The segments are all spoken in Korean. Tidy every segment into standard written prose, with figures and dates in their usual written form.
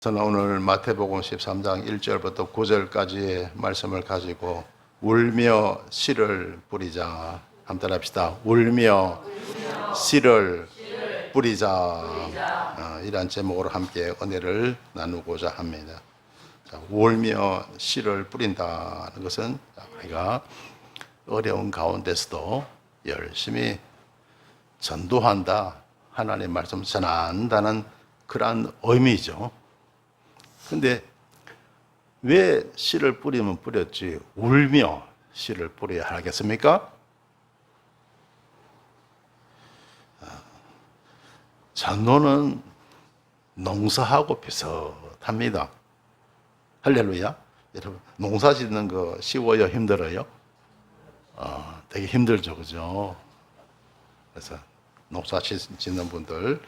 저는 오늘 마태복음 13장 1절부터 9절까지의 말씀을 가지고 울며 씨를 뿌리자. 한번 따라합시다. 울며 씨를 뿌리자. 이런 제목으로 함께 은혜를 나누고자 합니다. 자, 울며 씨를 뿌린다는 것은 우리가 어려운 가운데서도 열심히 전도한다, 하나님의 말씀 전한다는 그러한 의미죠. 근데 왜 씨를 뿌리면 뿌렸지 울며 씨를 뿌려야 하겠습니까? 전도는 농사하고 비슷합니다. 할렐루야. 여러분, 농사 짓는 거 쉬워요? 힘들어요? 되게 힘들죠, 그죠? 그래서 농사 짓는 분들,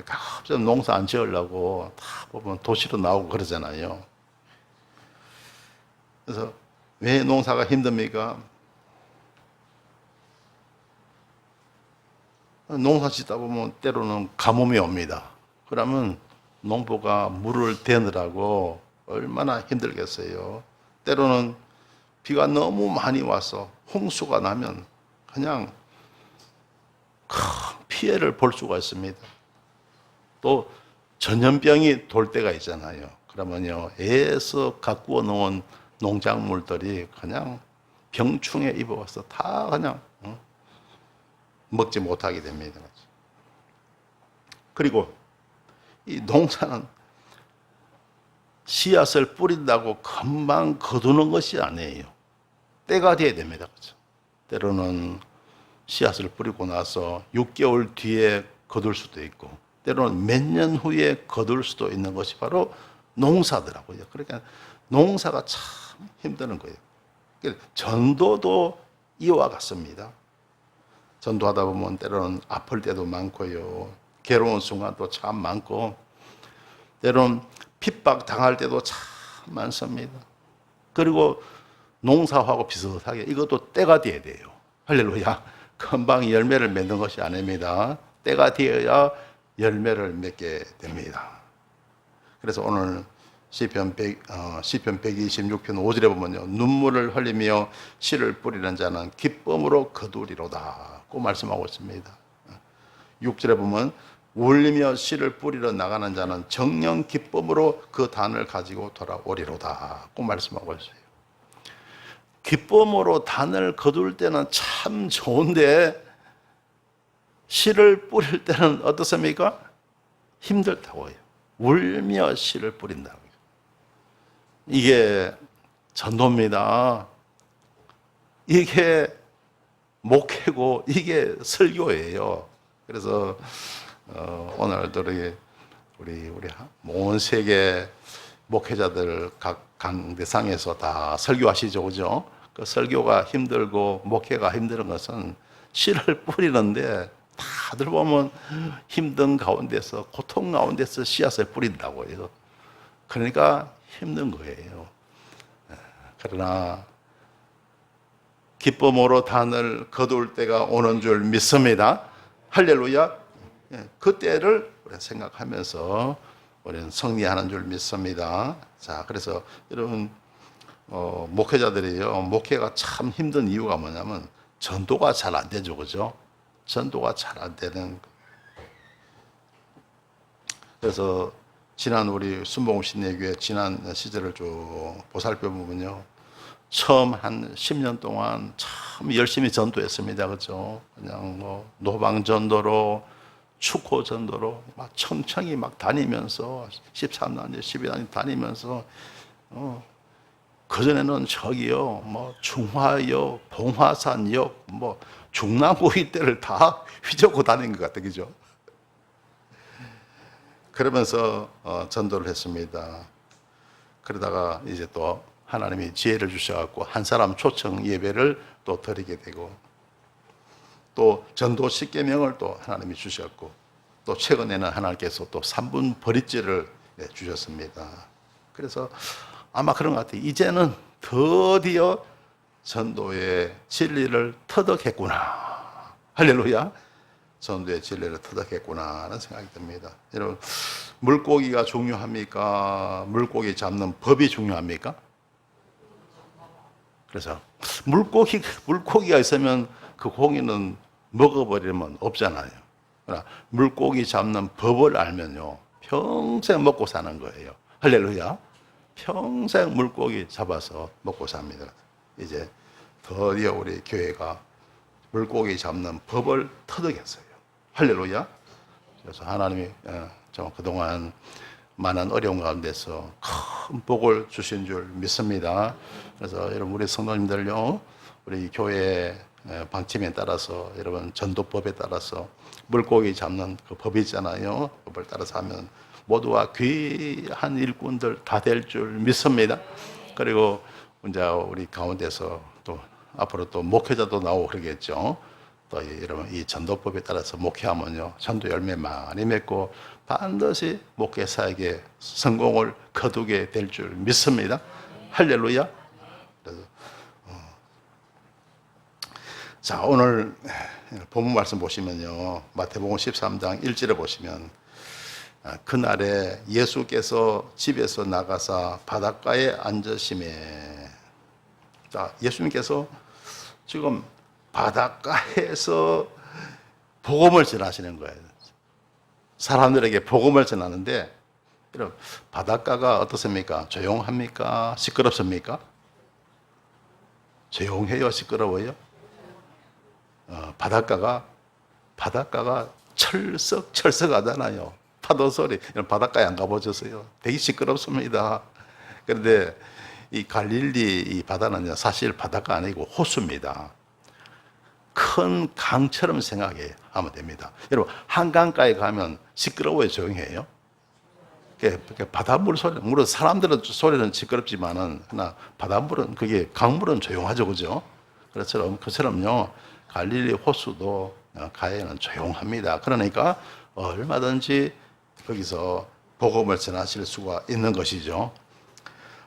갑자기 농사 안 지으려고 다 보면 도시로 나오고 그러잖아요. 그래서 왜 농사가 힘듭니까? 농사 짓다 보면 때로는 가뭄이 옵니다. 그러면 농부가 물을 대느라고 얼마나 힘들겠어요. 때로는 비가 너무 많이 와서 홍수가 나면 그냥 큰 피해를 볼 수가 있습니다. 또 전염병이 돌 때가 있잖아요. 그러면요, 애에서 가꾸어 놓은 농작물들이 그냥 병충해 입어와서 다 그냥 먹지 못하게 됩니다. 그리고 이 농사는 씨앗을 뿌린다고 금방 거두는 것이 아니에요. 때가 돼야 됩니다. 그렇죠? 때로는 씨앗을 뿌리고 나서 6개월 뒤에 거둘 수도 있고, 때로는 몇 년 후에 거둘 수도 있는 것이 바로 농사더라고요. 그러니까 농사가 참 힘드는 거예요. 전도도 이와 같습니다. 전도하다 보면 때로는 아플 때도 많고요. 괴로운 순간도 참 많고, 때로는 핍박 당할 때도 참 많습니다. 그리고 농사하고 비슷하게 이것도 때가 돼야 돼요. 할렐루야. 금방 열매를 맺는 것이 아닙니다. 때가 되어야 열매를 맺게 됩니다. 그래서 오늘 시편 126편 5절에 보면요, 눈물을 흘리며 씨를 뿌리는 자는 기쁨으로 거두리로다 고 말씀하고 있습니다. 6절에 보면 울리며 씨를 뿌리러 나가는 자는 정녕 기쁨으로 그 단을 가지고 돌아오리로다 고 말씀하고 있어요. 기쁨으로 단을 거둘 때는 참 좋은데 씨를 뿌릴 때는 어떻습니까? 힘들다고요. 울며 씨를 뿌린다고요. 이게 전도입니다. 이게 목회고 이게 설교예요. 그래서 오늘도 우리 온 세계 목회자들 각 강대상에서 다 설교하시죠, 그죠? 그 설교가 힘들고 목회가 힘든 것은 씨를 뿌리는데, 다들 보면 힘든 가운데서, 고통 가운데서 씨앗을 뿌린다고요. 그러니까 힘든 거예요. 그러나 기쁨으로 단을 거둘 때가 오는 줄 믿습니다. 할렐루야. 그 때를 우리가 생각하면서 우리는 승리하는 줄 믿습니다. 자, 그래서 여러분, 목회자들이요, 목회가 참 힘든 이유가 뭐냐면 전도가 잘 안 되죠, 그죠? 전도가 잘 안 되는. 그래서 지난 우리 순복음 신내교회 지난 시절을 쭉 보살펴보면요, 처음 한 10년 동안 참 열심히 전도했습니다, 그죠? 그냥 뭐 노방 전도로, 축호 전도로 막 천천히 막 다니면서 13년, 12년 다니면서 그전에는 저기요, 뭐 중화역, 봉화산역, 뭐 중랑구 이때를 다 휘젓고 다닌 것 같아, 그죠? 그러면서 전도를 했습니다. 그러다가 이제 또 하나님이 지혜를 주셔갖고 한 사람 초청 예배를 또 드리게 되고, 또 전도 10계명을 또 하나님이 주셨고, 또 최근에는 하나님께서 또 3분 버릿지를 주셨습니다. 그래서 아마 그런 것 같아요. 이제는 드디어 전도의 진리를 터득했구나. 할렐루야. 전도의 진리를 터득했구나 하는 생각이 듭니다. 여러분, 물고기가 중요합니까? 물고기 잡는 법이 중요합니까? 그래서 물고기가 있으면 그 고기는 먹어버리면 없잖아요. 그러나 물고기 잡는 법을 알면요, 평생 먹고 사는 거예요. 할렐루야. 평생 물고기 잡아서 먹고 삽니다. 이제 드디어 우리 교회가 물고기 잡는 법을 터득했어요. 할렐루야. 그래서 하나님이 좀 그동안 많은 어려운 가운데서 큰 복을 주신 줄 믿습니다. 그래서 여러분 우리 성도님들요, 우리 교회 방침에 따라서 여러분 전도법에 따라서 물고기 잡는 그 법이 있잖아요. 법을 따라서 하면 모두가 귀한 일꾼들 다 될 줄 믿습니다. 그리고 이제 우리 가운데서 또 앞으로 또 목회자도 나오고 그러겠죠. 또 여러분 이 전도법에 따라서 목회하면요, 전도 열매 많이 맺고 반드시 목회 사역에 성공을 거두게 될 줄 믿습니다. 할렐루야. 그래서 자, 오늘 본문 말씀 보시면요, 마태복음 13장 1절에 보시면 그날에 예수께서 집에서 나가사 바닷가에 앉으심에, 자, 예수님께서 지금 바닷가에서 복음을 전하시는 거예요. 사람들에게 복음을 전하는데, 여러분, 바닷가가 어떻습니까? 조용합니까? 시끄럽습니까? 조용해요? 시끄러워요? 바닷가가 철썩하잖아요. 파도 소리. 바닷가에 안 가보셨어요? 되게 시끄럽습니다. 그런데 이 갈릴리 이 바다는 사실 바다가 아니고 호수입니다. 큰 강처럼 생각하면 됩니다. 여러분, 한강가에 가면 시끄러워요? 조용해요? 바닷물 소리, 물론 사람들은 소리는 시끄럽지만은, 그러나 바닷물은, 강물은 조용하죠. 그죠? 그처럼요, 갈릴리 호수도 가에는 조용합니다. 그러니까 얼마든지 거기서 복음을 전하실 수가 있는 것이죠.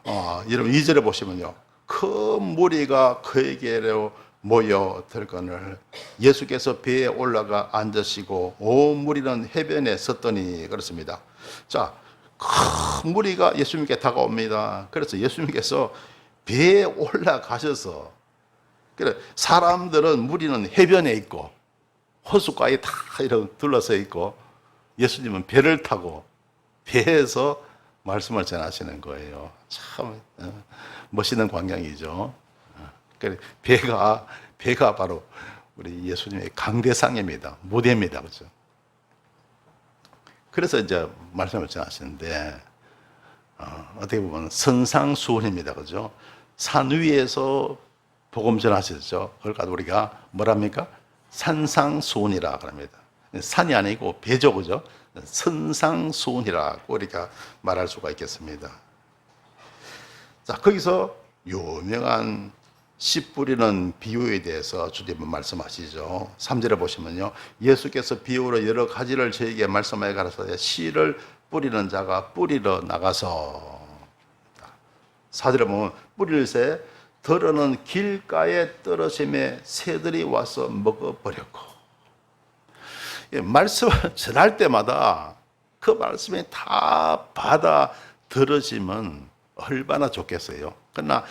여러분 2절에 보시면요, 큰 무리가 그에게로 모여들거늘 예수께서 배에 올라가 앉으시고 온 무리는 해변에 섰더니, 그렇습니다. 자, 큰 무리가 예수님께 다가옵니다. 그래서 예수님께서 배에 올라가셔서, 그래, 사람들은, 무리는 해변에 있고 호숫가에 다 이렇게 둘러서 있고, 예수님은 배를 타고 배에서 말씀을 전하시는 거예요. 참 멋있는 광경이죠. 그래, 배가 바로 우리 예수님의 강대상입니다. 무대입니다. 그렇죠? 그래서 이제 말씀을 전하시는데, 어떻게 보면 선상수훈입니다. 그죠? 산 위에서 복음 전하셨죠. 그걸 가지고 우리가 뭐랍니까? 산상수훈이라 그럽니다. 산이 아니고 배죠. 그죠? 선상수훈이라고 우리가 말할 수가 있겠습니다. 자, 거기서 유명한 씨 뿌리는 비유에 대해서 주님은 말씀하시죠. 3절에 보시면요, 예수께서 비유로 여러 가지를 저에게 말씀하여 가라사대 씨를 뿌리는 자가 뿌리러 나가서, 4절에 보면 뿌릴새 들어는 길가에 떨어짐에 새들이 와서 먹어버렸고, 말씀을 전할 때마다 그 말씀이 다 받아 들어지면 얼마나 좋겠어요. 그러나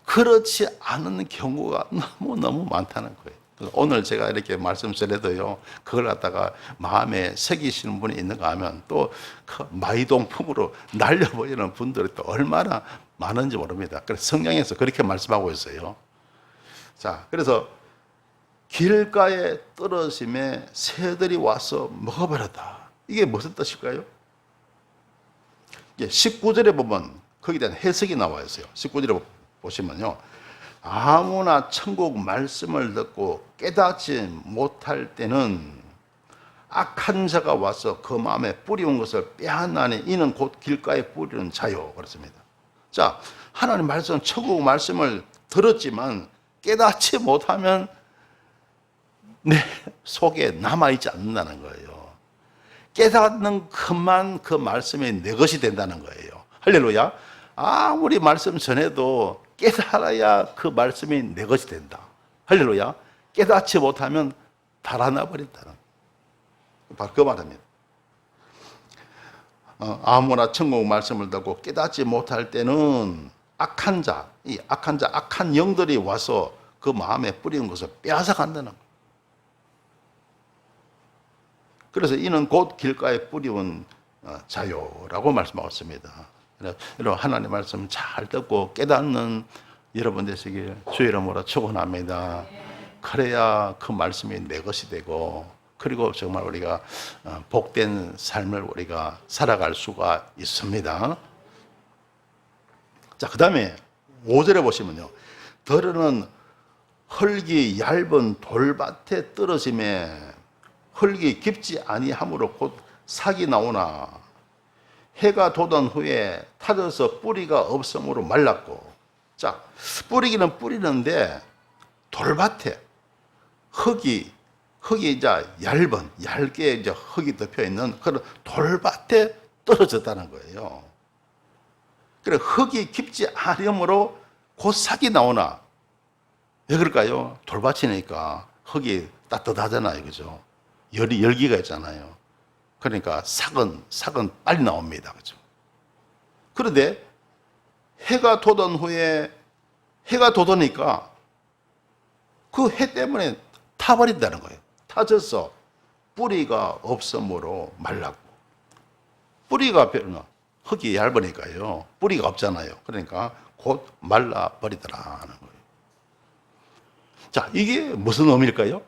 그렇지 않은 경우가 너무너무 많다는 거예요. 오늘 제가 이렇게 말씀 전해도요, 그걸 갖다가 마음에 새기시는 분이 있는가 하면 또 그 마이동풍으로 날려버리는 분들이 또 얼마나 많은지 모릅니다. 그래서 성경에서 그렇게 말씀하고 있어요. 자, 그래서 길가에 떨어짐에 새들이 와서 먹어버렸다. 이게 무슨 뜻일까요? 19절에 보면 거기에 대한 해석이 나와 있어요. 19절에 보시면요, 아무나 천국 말씀을 듣고 깨닫지 못할 때는 악한 자가 와서 그 마음에 뿌리온 것을 빼앗나니 이는 곧 길가에 뿌리는 자요. 그렇습니다. 자, 하나님 말씀, 천국 말씀을 들었지만 깨닫지 못하면 내 속에 남아있지 않는다는 거예요. 깨닫는 것만 그 말씀이 내 것이 된다는 거예요. 할렐루야. 아무리 말씀 전해도 깨달아야 그 말씀이 내 것이 된다. 할렐루야. 깨닫지 못하면 달아나 버린다는, 바로 그 말입니다. 아무나 천국 말씀을 듣고 깨닫지 못할 때는 악한 자, 악한 영들이 와서 그 마음에 뿌리는 것을 빼앗아 간다는 거예요. 그래서 이는 곧 길가에 뿌리운 자요라고 말씀하고 있습니다. 여러분 하나님의 말씀 잘 듣고 깨닫는 여러분 되시길 주의 이름으로 축원합니다. 그래야 그 말씀이 내 것이 되고, 그리고 정말 우리가 복된 삶을 우리가 살아갈 수가 있습니다. 자, 그 다음에 5절에 보시면요, 더러는 흙이 얇은 돌밭에 떨어짐에 흙이 깊지 아니하므로 곧 삭이 나오나 해가 돋은 후에 타져서 뿌리가 없으므로 말랐고. 자, 뿌리기는 뿌리는데 돌밭에 흙이 이제 얇게 이제 흙이 덮여 있는 그런 돌밭에 떨어졌다는 거예요. 그래, 흙이 깊지 않으므로 곧 삭이 나오나. 왜 그럴까요? 돌밭이니까 흙이 따뜻하잖아요, 그죠? 열기가 있잖아요. 그러니까 삭은 빨리 나옵니다, 그죠? 그런데 해가 돋은 후에 해가 돋으니까 그 해 때문에 타버린다는 거예요. 타져서 뿌리가 없으므로 말랐고. 뿌리가 별로 흙이 얇으니까요. 뿌리가 없잖아요. 그러니까 곧 말라버리더라는 거예요. 자, 이게 무슨 의미일까요?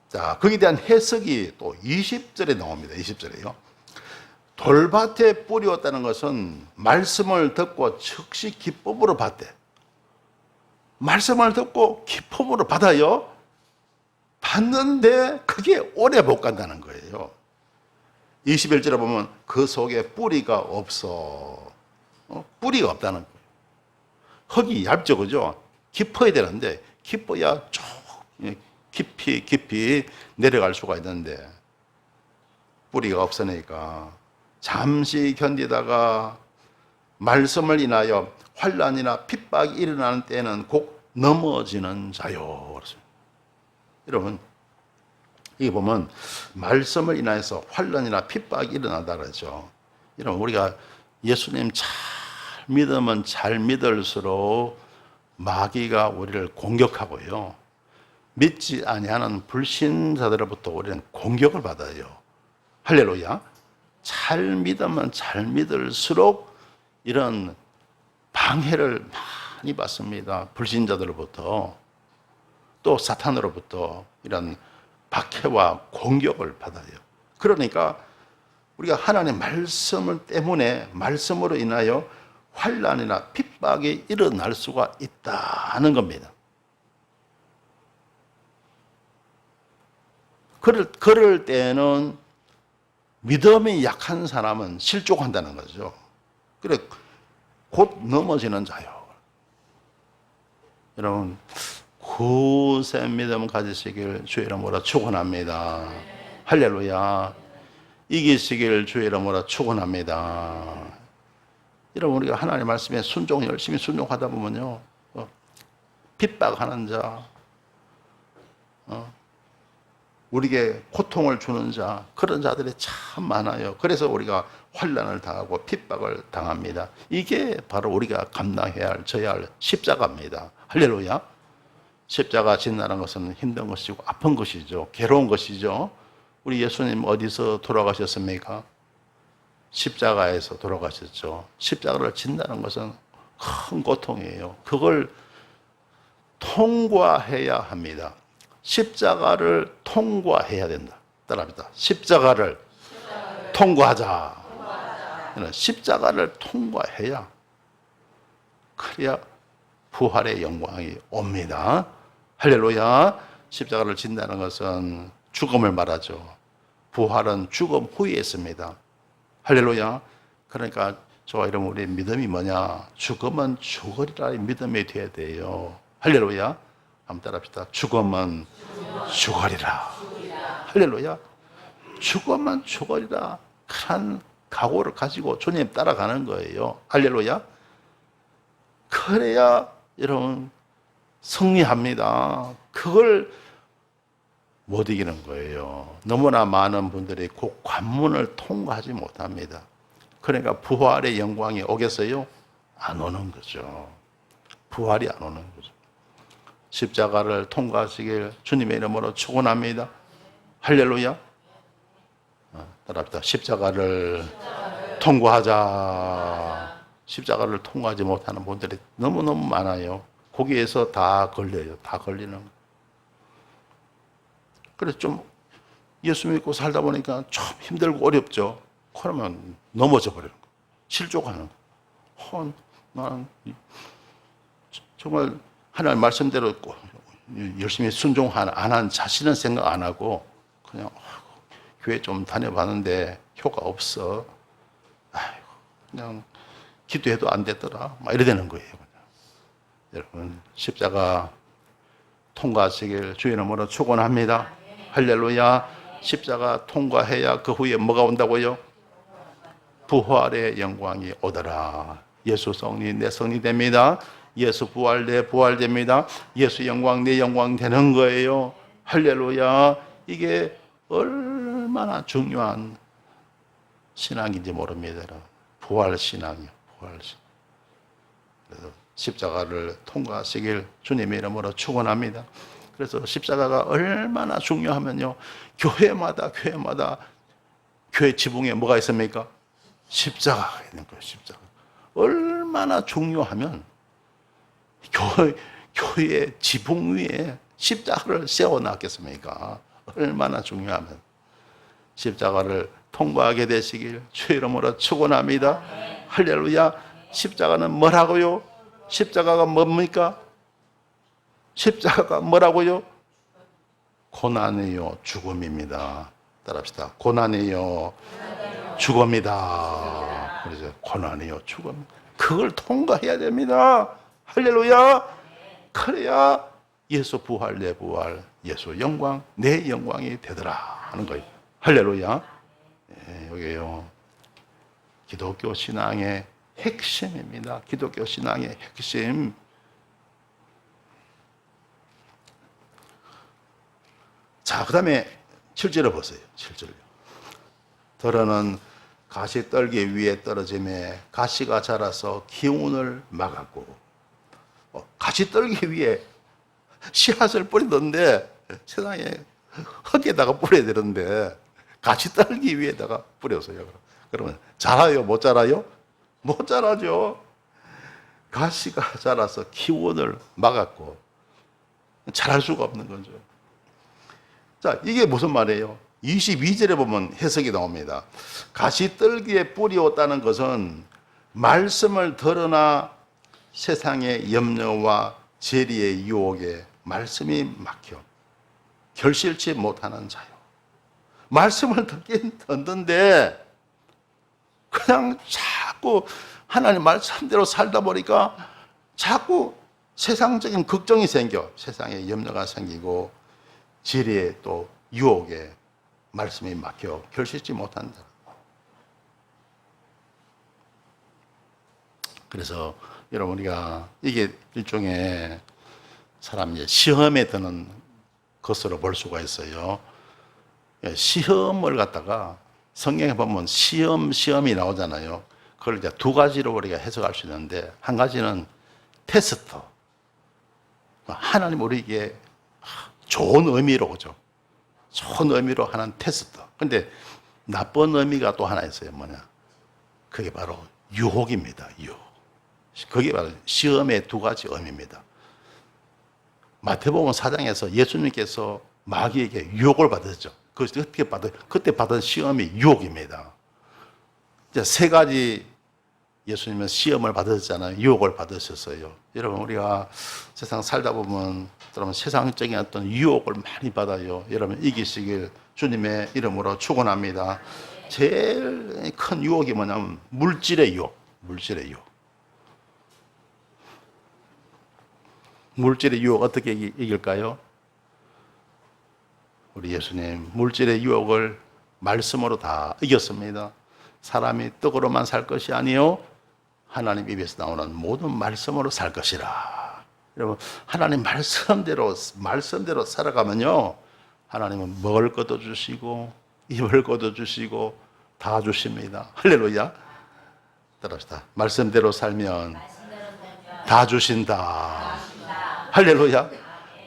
자, 거기에 대한 해석이 또 20절에 나옵니다. 20절에요. 돌밭에 뿌리었다는 것은 말씀을 듣고 즉시 기쁨으로 받대. 말씀을 듣고 기쁨으로 받아요. 받는데 그게 오래 못 간다는 거예요. 21절에 보면 그 속에 뿌리가 없어. 뿌리가 없다는 거예요. 흙이 얇죠, 그죠? 깊어야 되는데 깊어야 쭉 깊이 내려갈 수가 있는데 뿌리가 없으니까 잠시 견디다가 말씀을 인하여 환난이나 핍박이 일어나는 때는 곧 넘어지는 자요. 여러분, 여기 보면 말씀을 인하여서 환난이나 핍박이 일어나다 그러죠. 여러분, 우리가 예수님 잘 믿으면 잘 믿을수록 마귀가 우리를 공격하고요, 믿지 아니하는 불신자들로부터 우리는 공격을 받아요. 할렐루야. 잘 믿으면 잘 믿을수록 이런 방해를 많이 받습니다. 불신자들로부터, 또 사탄으로부터 이런 박해와 공격을 받아요. 그러니까 우리가 하나님의 말씀을 때문에, 말씀으로 인하여 환난이나 핍박이 일어날 수가 있다는 겁니다. 그럴 때는 믿음이 약한 사람은 실족한다는 거죠. 그래, 곧 넘어지는 자요. 여러분, 굳센 믿음 가지시길 주의 이름으로 축원합니다. 할렐루야. 이기시길 주의 이름으로 축원합니다. 여러분, 우리가 하나님의 말씀에 열심히 순종하다 보면요, 핍박하는 자, 우리에게 고통을 주는 자, 그런 자들이 참 많아요. 그래서 우리가 환난을 당하고 핍박을 당합니다. 이게 바로 우리가 감당해야 할, 져야 할 십자가입니다. 할렐루야. 십자가 진다는 것은 힘든 것이고 아픈 것이죠. 괴로운 것이죠. 우리 예수님 어디서 돌아가셨습니까? 십자가에서 돌아가셨죠. 십자가를 진다는 것은 큰 고통이에요. 그걸 통과해야 합니다. 십자가를 통과해야 된다. 따라합니다. 십자가를 통과하자. 십자가를 통과해야, 그래야 부활의 영광이 옵니다. 할렐루야. 십자가를 진다는 것은 죽음을 말하죠. 부활은 죽음 후에 있습니다. 할렐루야. 그러니까 저와 여러분, 우리의 믿음이 뭐냐? 죽음은 죽으리라 믿음이 되어야 돼요. 할렐루야. 한번 따라합시다. 죽음은 죽으리라. 할렐루야. 죽음은 죽으리라. 그런 각오를 가지고 주님 따라가는 거예요. 할렐루야. 그래야 여러분 승리합니다. 그걸 못 이기는 거예요. 너무나 많은 분들이 그 관문을 통과하지 못합니다. 그러니까 부활의 영광이 오겠어요? 안 오는 거죠. 부활이 안 오는 거죠. 십자가를 통과하시길 주님의 이름으로 축원합니다. 할렐루야. 따라합시다. 십자가를 통과하자. 십자가를 통과하지 못하는 분들이 너무너무 많아요. 거기에서 다 걸려요. 다 걸리는 거예요. 그래서 좀 예수 믿고 살다 보니까 좀 힘들고 어렵죠. 그러면 넘어져 버리는 거예요. 실족하는 거예요. 나는 정말 하나님 말씀대로 열심히 순종 안 한 자신은 생각 안 하고 그냥 교회 좀 다녀봤는데 효과 없어. 아이고, 그냥 기도해도 안 됐더라. 막 이래 되는 거예요. 그냥. 여러분 십자가 통과하시길 주의 이름으로 축원합니다. 할렐루야. 십자가 통과해야 그 후에 뭐가 온다고요? 부활의 영광이 오더라. 예수 성리 내 성리 됩니다. 예수 부활 내 부활 됩니다. 예수 영광 내 영광 되는 거예요. 할렐루야. 이게 얼마나 중요한 신앙인지 모릅니다. 부활 신앙이요. 부활 신앙. 그래서 십자가를 통과하시길 주님의 이름으로 축원합니다. 그래서 십자가가 얼마나 중요하면요. 교회마다 교회 지붕에 뭐가 있습니까? 십자가가 있는 거예요. 십자가. 얼마나 중요하면 교회 지붕 위에 십자가를 세워놨겠습니까? 얼마나 중요하면 십자가를 통과하게 되시길 주의 이름으로 축원합니다. 할렐루야. 십자가는 뭐라고요? 십자가가 뭡니까? 십자가가 뭐라고요? 고난이요 죽음입니다. 따라합시다. 고난이요 죽음이다. 그래서 고난이요 죽음. 그걸 통과해야 됩니다. 할렐루야. 그래야 예수 부활 내 부활, 예수 영광 내 영광이 되더라 하는 거예요. 할렐루야. 네, 여기요. 기독교 신앙의 핵심입니다. 기독교 신앙의 핵심. 자, 그 다음에 7절을 보세요. 7절요. 더러는 가시떨기 위에 떨어짐에 가시가 자라서 기운을 막았고, 가시떨기 위에 씨앗을 뿌리던데 세상에 흙에다가 뿌려야 되는데 가시떨기 위에다가 뿌렸어요. 그러면 자라요? 못 자라요? 못 자라죠. 가시가 자라서 기운을 막았고 자랄 수가 없는 거죠. 자, 이게 무슨 말이에요? 22절에 보면 해석이 나옵니다. 가시떨기에 뿌리었다는 것은 말씀을 들으나 세상의 염려와 재리의 유혹에 말씀이 막혀 결실치 못하는 자요. 말씀을 듣긴 듣는데 그냥 자꾸 하나님 말씀대로 살다 보니까 자꾸 세상적인 걱정이 생겨. 세상에 염려가 생기고 지리에 또 유혹에 말씀이 막혀 결실치 못한다. 그래서 여러분 우리가 이게 일종의 사람이 시험에 드는 것으로 볼 수가 있어요. 시험을 갖다가 성경에 보면 시험이 나오잖아요. 그걸 이제 두 가지로 우리가 해석할 수 있는데 한 가지는 테스트. 하나님 우리에게 좋은 의미로 오죠. 좋은 의미로 하는 테스트. 근데 나쁜 의미가 또 하나 있어요. 뭐냐? 그게 바로 유혹입니다. 유혹. 그게 바로 시험의 두 가지 의미입니다. 마태복음 4장에서 예수님께서 마귀에게 유혹을 받으셨죠. 그때 받은 시험이 유혹입니다. 이제 세 가지 예수님은 시험을 받으셨잖아요. 유혹을 받으셨어요. 여러분 우리가 세상 살다 보면 여러분 세상적인 어떤 유혹을 많이 받아요. 여러분 이기시길 주님의 이름으로 축원합니다. 제일 큰 유혹이 뭐냐면 물질의 유혹. 물질의 유혹. 물질의 유혹 어떻게 이길까요? 우리 예수님 물질의 유혹을 말씀으로 다 이겼습니다. 사람이 떡으로만 살 것이 아니요 하나님 입에서 나오는 모든 말씀으로 살 것이라. 여러분 하나님 말씀대로 살아가면요 하나님은 먹을 것도 주시고 입을 것도 주시고 다 주십니다. 할렐루야. 따라합시다. 말씀대로 살면 다 주신다. 할렐루야.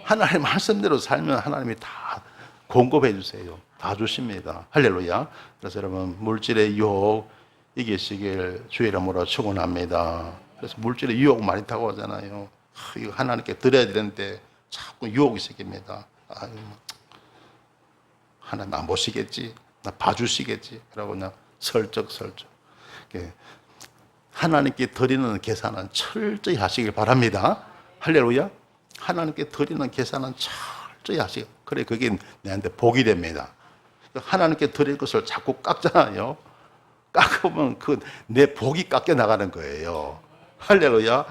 하나님 말씀대로 살면 하나님이 다 공급해 주세요. 다 주십니다. 할렐루야. 그래서 여러분 물질의 유혹 이기시길 주의 이름으로 축원합니다. 그래서 물질의 유혹 많이 타고 오잖아요. 이거 하나님께 드려야 되는데 자꾸 유혹이 생깁니다. 아유, 하나님 안 보시겠지? 나 봐주시겠지? 라고 그냥 설쩍. 하나님께 드리는 계산은 철저히 하시길 바랍니다. 할렐루야. 하나님께 드리는 계산은 철저히 하시길. 그래, 그게 내한테 복이 됩니다. 하나님께 드릴 것을 자꾸 깎잖아요. 깎으면 내 복이 깎여 나가는 거예요. 할렐루야.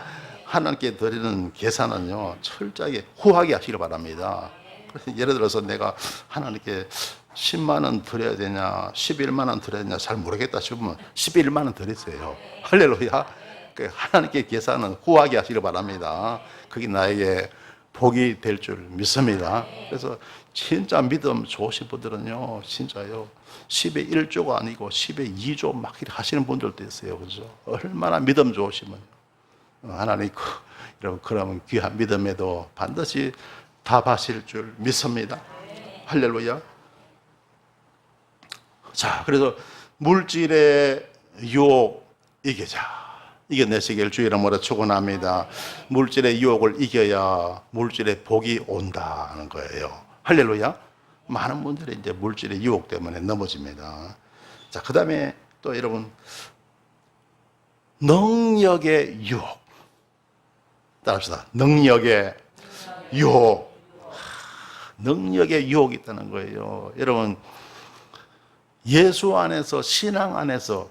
하나님께 드리는 계산은요, 철저하게 후하게 하시길 바랍니다. 그래서 예를 들어서 내가 하나님께 10만 원 드려야 되냐, 11만 원 드려야 되냐 잘 모르겠다 싶으면 11만 원 드리세요. 할렐루야. 하나님께 계산은 후하게 하시길 바랍니다. 그게 나에게 복이 될 줄 믿습니다. 그래서 진짜 믿음 좋으신 분들은요, 진짜요, 10의 1조가 아니고 10의 2조 막 이렇게 하시는 분들도 있어요. 그죠? 얼마나 믿음 좋으시면 하나님 여러분 그러면 귀한 믿음에도 반드시 답하실 줄 믿습니다. 할렐루야. 자, 그래서 물질의 유혹 이겨내시길 주의 이름으로 축원합니다. 물질의 유혹을 이겨야 물질의 복이 온다는 거예요. 할렐루야. 많은 분들이 이제 물질의 유혹 때문에 넘어집니다. 자, 그 다음에 또 여러분 능력의 유혹. 따라합시다. 능력의 유혹. 능력의 유혹이 있다는 거예요. 여러분 예수 안에서, 신앙 안에서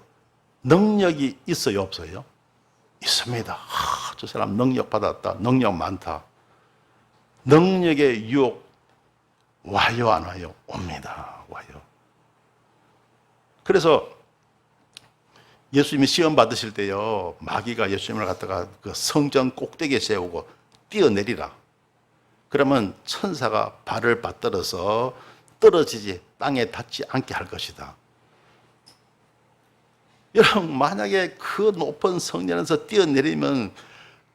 능력이 있어요, 없어요? 있습니다. 저 사람 능력 받았다, 능력 많다. 능력의 유혹 와요, 안 와요? 옵니다. 와요. 그래서 예수님이 시험 받으실 때요, 마귀가 예수님을 갖다가 그 성전 꼭대기에 세우고 뛰어내리라. 그러면 천사가 발을 받들어서 떨어지지 땅에 닿지 않게 할 것이다. 여러분 만약에 그 높은 성전에서 뛰어내리면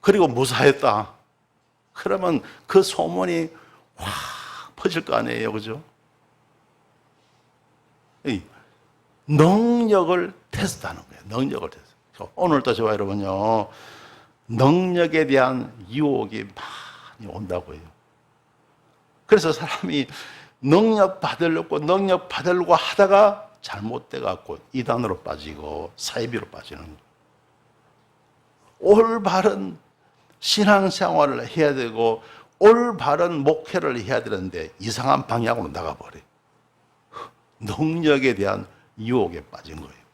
그리고 무사했다. 그러면 그 소문이 확 퍼질 거 아니에요. 그죠? 능력을 테스트하는 거예요. 능력을 테스트. 오늘도 저와 여러분요, 능력에 대한 유혹이 많이 온다고요. 그래서 사람이 능력 받으려고 하다가 잘못돼 갖고 이단으로 빠지고 사이비로 빠지는 거예요. 올바른 신앙생활을 해야 되고 올바른 목회를 해야 되는데 이상한 방향으로 나가버려요. 능력에 대한 유혹에 빠진 거예요.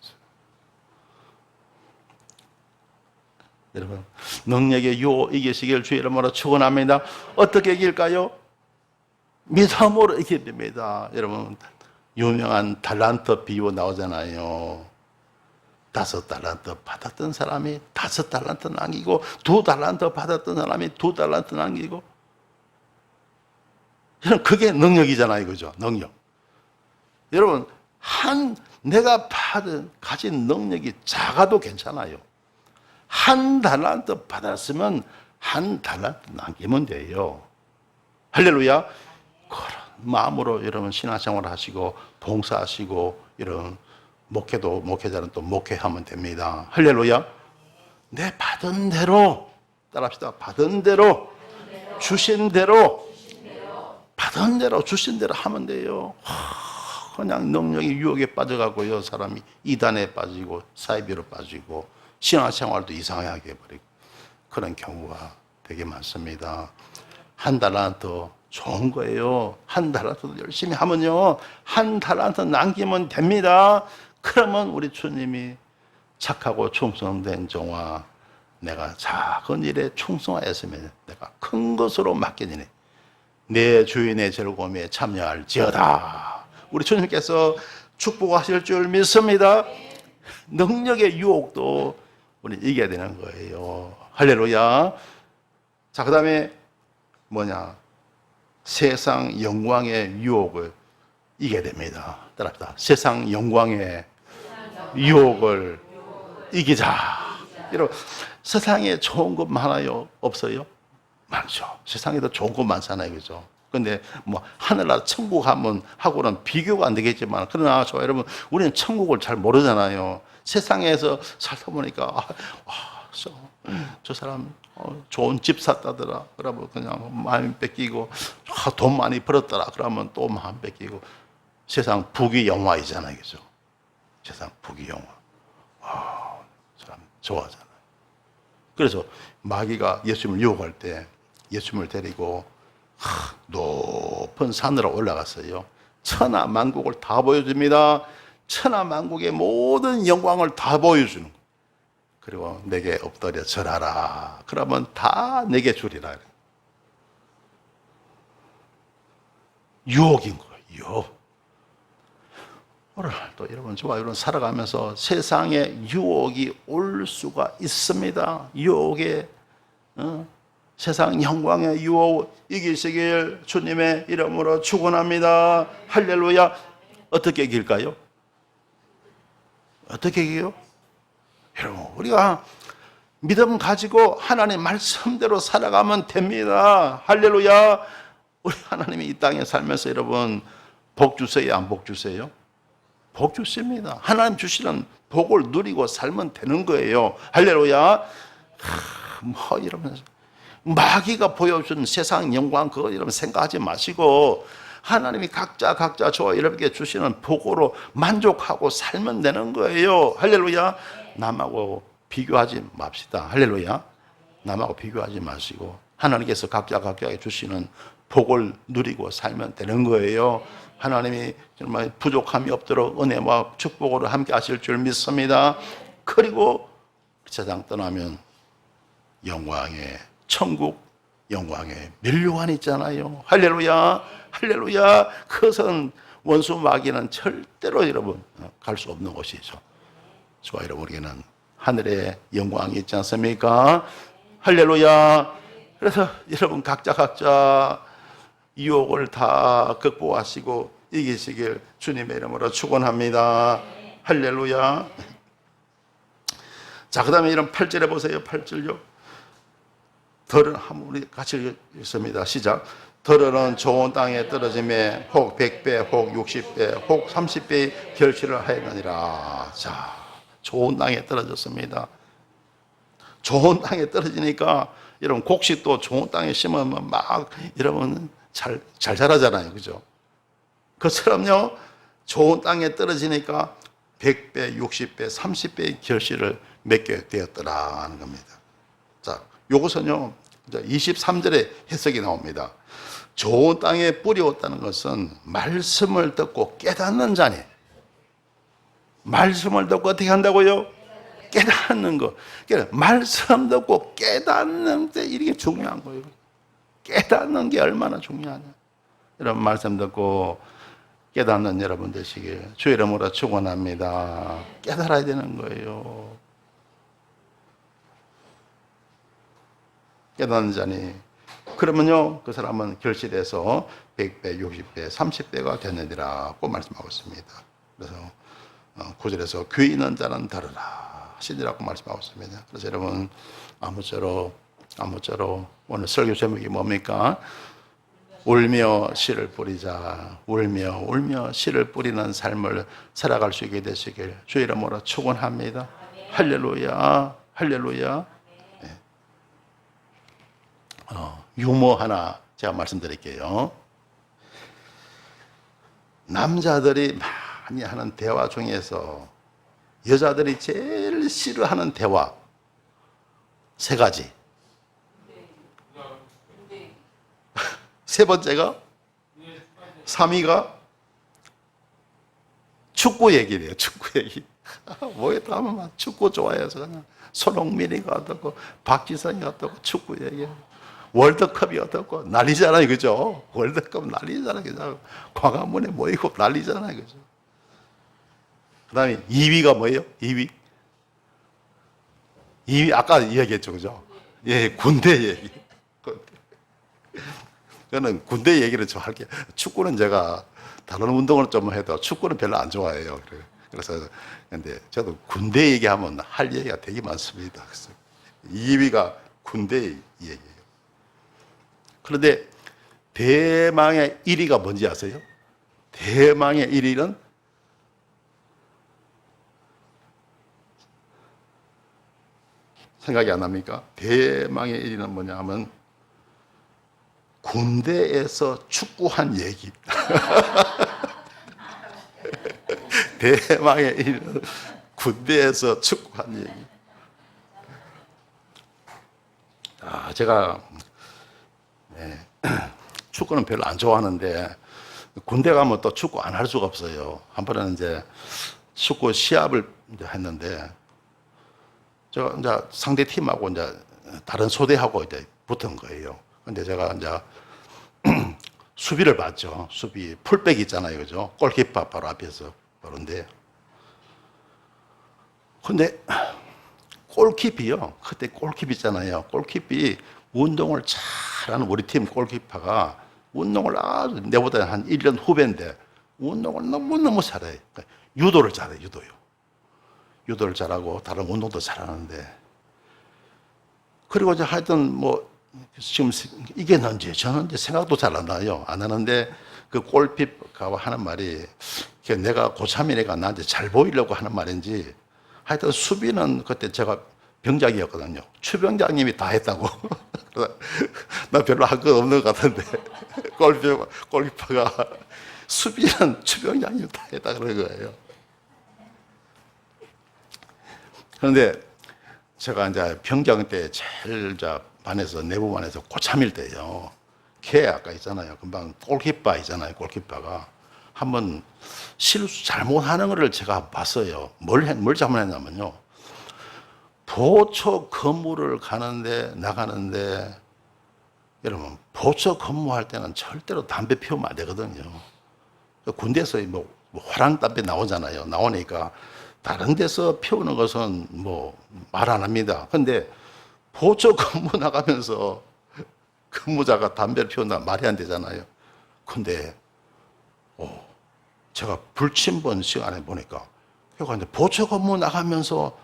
여러분 능력의 유혹 이기시길 주의 이름으로 축원합니다. 어떻게 이길까요? 믿음으로 이겨야 됩니다. 여러분 유명한 달란트 비유 나오잖아요. 5달란트 받았던 사람이 5달란트 남기고 2달란트 받았던 사람이 2달란트 남기고, 그게 능력이잖아요. 그죠? 능력. 여러분 내가 가진 능력이 작아도 괜찮아요. 1달란트 받았으면 1달란트 남기면 돼요. 할렐루야. 그런 마음으로 여러분 신앙생활 하시고 봉사하시고 이런 목회자는 또 목회하면 됩니다. 할렐루야. 내 받은 대로, 따라합시다. 받은 대로, 주신 대로, 받은 대로, 주신 대로 하면 돼요. 그냥 능력이 유혹에 빠져가고요, 사람이 이단에 빠지고 사이비로 빠지고 신앙생활도 이상하게 해버리고 그런 경우가 되게 많습니다. 1달란트 좋은 거예요. 1달란트 열심히 하면요, 1달란트 남기면 됩니다. 그러면 우리 주님이 착하고 충성된 종아, 내가 작은 일에 충성하였으면 내가 큰 것으로 맡기니 내 주인의 즐거움에 참여할지어다. 우리 주님께서 축복하실 줄 믿습니다. 능력의 유혹도 우리 이겨야 되는 거예요. 할렐루야. 자, 그 다음에 뭐냐? 세상 영광의 유혹을 이겨야 됩니다. 따라합시다. 세상 영광의 유혹을 이기자. 여러분, 세상에 좋은 것 많아요? 없어요? 많죠. 세상에도 좋은 것 많잖아요. 그죠? 근데 뭐 하늘나라 천국 하고는 비교가 안 되겠지만, 그러나 여러분, 우리는 천국을 잘 모르잖아요. 세상에서 살다 보니까 저 사람 좋은 집 샀다더라. 그러면 그냥 마음 뺏기고, 돈 많이 벌었더라. 그러면 또 마음 뺏기고. 세상 부귀 영화이잖아요. 그죠? 세상 부귀 영화. 참 좋아하잖아요. 그래서 마귀가 예수님을 유혹할 때 예수님을 데리고 높은 산으로 올라갔어요. 천하 만국을 다 보여줍니다. 천하 만국의 모든 영광을 다 보여주는 거예요. 그리고 내게 엎드려 절하라. 그러면 다 내게 주리라. 유혹인 거예요. 유혹. 오늘 또 여러분, 저와 여러분 살아가면서 세상에 유혹이 올 수가 있습니다. 유혹에 세상 영광의 유혹 이기시길 주님의 이름으로 축원합니다. 할렐루야. 어떻게 이길까요? 어떻게 이겨요? 여러분, 우리가 믿음 가지고 하나님 말씀대로 살아가면 됩니다. 할렐루야. 우리 하나님이 이 땅에 살면서 여러분 복 주세요, 안 복 주세요? 복 주십니다. 하나님 주시는 복을 누리고 살면 되는 거예요. 할렐루야. 이러면서 마귀가 보여준 세상 영광 그거 여러분 생각하지 마시고 하나님이 각자 저와 여러분께 주시는 복으로 만족하고 살면 되는 거예요. 할렐루야. 남하고 비교하지 맙시다. 할렐루야. 남하고 비교하지 마시고 하나님께서 각자에게 주시는 복을 누리고 살면 되는 거예요. 하나님이 정말 부족함이 없도록 은혜와 축복으로 함께 하실 줄 믿습니다. 그리고 세상 떠나면 영광의 천국, 영광의 면류관 있잖아요. 할렐루야. 할렐루야. 그것은 원수 마귀는 절대로 여러분 갈 수 없는 곳이죠. 저와 여러분에게는 하늘의 영광이 있지 않습니까? 할렐루야. 그래서 여러분 각자 유혹을 다 극복하시고 이기시길 주님의 이름으로 축원합니다. 할렐루야. 자, 그 다음에 이런 8절에 보세요. 8절요. 덜은 우리 같이 읽습니다. 시작. 덜은 좋은 땅에 떨어짐에 혹 100배, 혹 60배, 혹 30배의 결실을 하였느니라. 자, 좋은 땅에 떨어졌습니다. 좋은 땅에 떨어지니까 여러분 곡식도 좋은 땅에 심으면 막 여러분 잘 자라잖아요. 그죠? 그처럼요, 좋은 땅에 떨어지니까 100배, 60배, 30배의 결실을 맺게 되었더라 하는 겁니다. 자, 요것은요, 23절에 해석이 나옵니다. 좋은 땅에 뿌리었다는 것은 말씀을 듣고 깨닫는 자니. 말씀을 듣고 어떻게 한다고요? 깨닫는 거. 그러니까 말씀 듣고 깨닫는 데 이게 중요한 거예요. 깨닫는 게 얼마나 중요하냐. 여러분 말씀 듣고 깨닫는 여러분 되시길 주의 이름으로 축원합니다. 깨달아야 되는 거예요. 깨닫는 자니 그러면요 그 사람은 결실해서 100배, 60배, 30배가 되느니라고 말씀하고 있습니다. 그래서 9절에서 귀 있는 자는 들으라 하시니라고 말씀하고 있습니다. 그래서 여러분 아무쪼록 오늘 설교 제목이 뭡니까? 울며 씨를 뿌리자. 울며 씨를 뿌리는 삶을 살아갈 수 있게 되시길 주의 이름으로 축원합니다. 할렐루야. 할렐루야. 네. 유머 하나 제가 말씀드릴게요. 남자들이 많이 하는 대화 중에서 여자들이 제일 싫어하는 대화 3가지. 세 번째가 3위가 축구 얘기래요. 축구 얘기. 뭐였다 하면 축구 좋아해서 그냥 손흥민이가 어떻고 박지성이 어떻고 축구 얘기. 월드컵이 어떻고 난리잖아요. 그죠? 월드컵 난리잖아요. 그죠? 광화문에 모이고 난리잖아요. 그죠? 그 다음에 2위가 뭐예요? 2위 아까 이야기했죠. 그죠? 예, 군대 얘기. 저는 군대 얘기를 좀 할게요. 축구는 제가 다른 운동을 좀 해도 축구는 별로 안 좋아해요. 그래서 근데 저도 군대 얘기하면 할 얘기가 되게 많습니다. 그래서 2위가 군대 얘기예요. 그런데 대망의 1위가 뭔지 아세요? 대망의 1위는 생각이 안 납니까? 대망의 1위는 뭐냐 하면 군대에서 축구한 얘기. 대망의 1위는 군대에서 축구한 얘기. 제가 축구는 별로 안 좋아하는데 군대 가면 또 축구 안 할 수가 없어요. 한 번은 이제 축구 시합을 이제 했는데 제가 이제 상대 팀하고 이제 다른 소대하고 이제 붙은 거예요. 근데 제가 이제 수비를 봤죠. 수비 풀백 있잖아요, 그죠? 골키퍼 바로 앞에서 그런데 근데 골키퍼요. 그때 골키퍼 있잖아요. 골키퍼 운동을 잘하는 우리 팀 골키퍼가 운동을 아주 내보다 한 1년 후배인데 운동을 너무너무 잘해요. 그러니까 유도를 잘해요. 유도요. 유도를 잘하고 다른 운동도 잘하는데 그리고 이제 하여튼 뭐 지금 이겼는지 저는지 생각도 잘 안 나요. 안 하는데 그 골키퍼가 하는 말이 내가 고참이 내가 나한테 잘 보이려고 하는 말인지 하여튼 수비는 그때 제가 병장이었거든요. 추병장님이 다 했다고. 나 별로 할 거 없는 것 같은데 골키퍼가 수비는 추병장님이 다 했다 그런 거예요. 그런데 제가 이제 병장 때 제일 반에서 내부반에서 고참일 때요. 걔 아까 있잖아요. 금방 골키퍼 있잖아요. 골키퍼가 한번 실수 잘못하는 거를 제가 봤어요. 뭘 잘못했냐면요. 보초 근무를 가는데 나가는데 여러분 보초 근무할 때는 절대로 담배 피우면 안 되거든요. 군대에서 뭐 화랑 담배 나오잖아요. 나오니까 다른 데서 피우는 것은 뭐 말 안 합니다. 근데 보초 근무 나가면서 근무자가 담배를 피운다 말이 안 되잖아요. 근데 제가 불침번 시간에 보니까 그러니까 이제 보초 근무 나가면서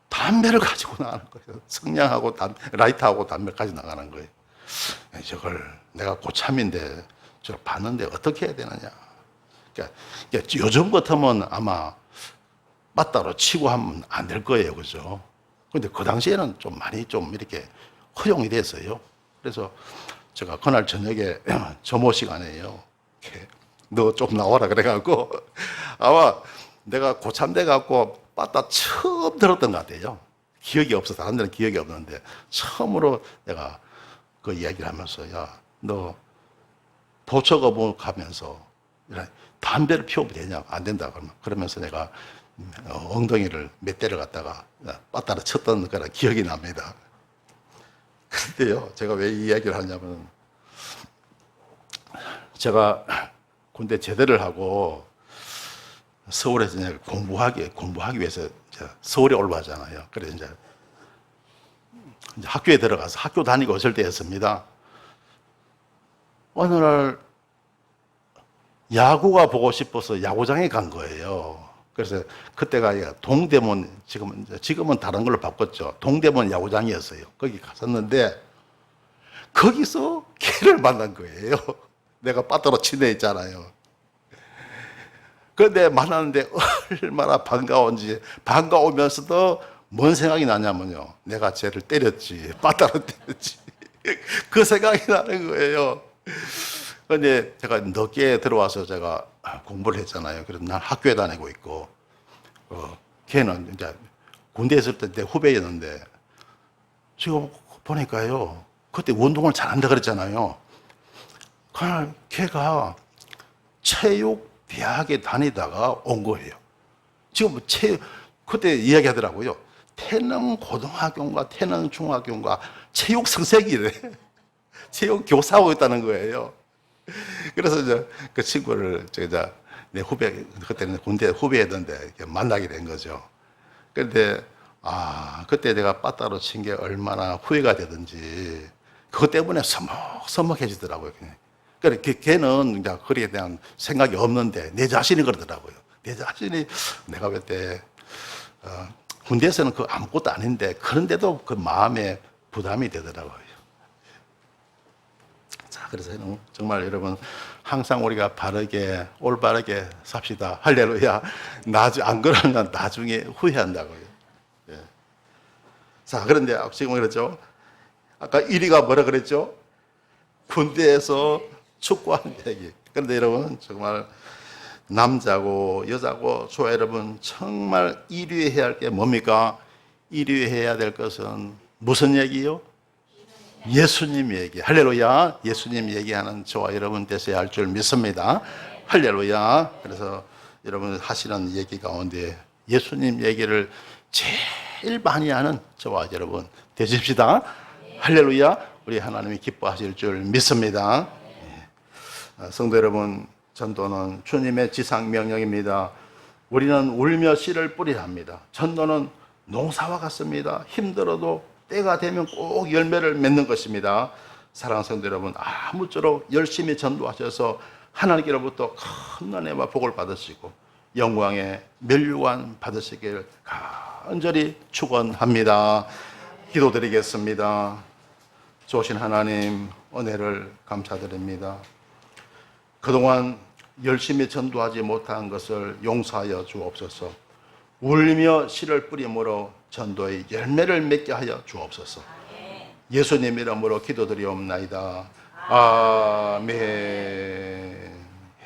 담배를 가지고 나가는 거예요. 성냥하고 라이터하고 담배까지 나가는 거예요. 저걸 내가 고참인데 저걸 봤는데 어떻게 해야 되느냐. 그러니까 요즘 같으면 아마 맞다로 치고 하면 안 될 거예요. 그죠? 근데 그 당시에는 좀 많이 좀 이렇게 허용이 됐어요. 그래서 제가 그날 저녁에 점호 시간에요. 너 좀 나와라 그래갖고 아마 내가 고참돼 갖고 빠따 처음 들었던 것 같아요. 기억이 없어. 다른 데는 기억이 없는데 처음으로 내가 그 이야기를 하면서 야, 너 보초거부 가면서 담배를 피우면 되냐? 안 된다. 그러면서 내가 엉덩이를 몇 대를 갖다가 빠따를 쳤던 거라 기억이 납니다. 그런데요, 제가 왜 이 이야기를 하냐면 제가 군대 제대를 하고 서울에서 이제 공부하기 위해서 서울에 올라가잖아요. 그래서 이제 학교에 들어가서 학교 다니고 있을 때였습니다. 어느 날 야구가 보고 싶어서 야구장에 간 거예요. 그래서 그때가 동대문, 지금은 다른 걸로 바꿨죠. 동대문 야구장이었어요. 거기 갔었는데 거기서 걔를 만난 거예요. 내가 빠따로 친 애 있잖아요. 그런데 만났는데 얼마나 반가운지, 반가우면서도 뭔 생각이 나냐면요. 내가 쟤를 때렸지. 빠따로 때렸지. 그 생각이 나는 거예요. 그런데 제가 늦게 들어와서 제가 공부를 했잖아요. 그래서 난 학교에 다니고 있고, 걔는 이제 군대에 있을 때 내 후배였는데, 지금 보니까요. 그때 운동을 잘한다 그랬잖아요. 그날 걔가 체육대학에 다니다가 온 거예요. 지금 그때 이야기하더라고요. 태릉고등학교인가 태릉중학교인가 체육 선생이래. 체육 교사하고 있다는 거예요. 그래서 이제 그 친구를 제가 내 후배, 그때는 군대 후배였는데 만나게 된 거죠. 그런데 그때 내가 빠따로 친 게 얼마나 후회가 되든지 그것 때문에 서먹서먹해지더라고요. 그러니까 걔는 이제 거리에 대한 생각이 없는데 내 자신이 그러더라고요. 내 자신이 내가 그때 군대에서는 그 아무것도 아닌데 그런데도 그 마음에 부담이 되더라고요. 자, 그래서 정말 여러분 항상 우리가 바르게 올바르게 삽시다. 할렐루야. 안 그러면 나중에 후회한다고요. 예. 자, 그런데 지금 그랬죠. 아까 1위가 뭐라 그랬죠? 군대에서 축구하는 얘기. 그런데 여러분 정말 남자고 여자고 저 여러분 정말 1위 해야 할 게 뭡니까? 1위 해야 될 것은 무슨 얘기요? 예수님 얘기. 할렐루야. 예수님 얘기하는 저와 여러분 되셔야 할 줄 믿습니다. 할렐루야. 그래서 여러분 하시는 얘기 가운데 예수님 얘기를 제일 많이 하는 저와 여러분 되십시다. 할렐루야. 우리 하나님이 기뻐하실 줄 믿습니다. 성도 여러분, 전도는 주님의 지상 명령입니다. 우리는 울며 씨를 뿌리라 합니다. 전도는 농사와 같습니다. 힘들어도 때가 되면 꼭 열매를 맺는 것입니다. 사랑하는 성도 여러분, 아무쪼록 열심히 전도하셔서 하나님께로부터 큰 은혜와 복을 받으시고 영광의 면류관 받으시길 간절히 축원합니다. 기도드리겠습니다. 좋으신 하나님, 은혜를 감사드립니다. 그동안 열심히 전도하지 못한 것을 용서하여 주옵소서. 울며 씨를 뿌림으로 전도의 열매를 맺게 하여 주옵소서. 예수님 이름으로 기도드리옵나이다. 아멘.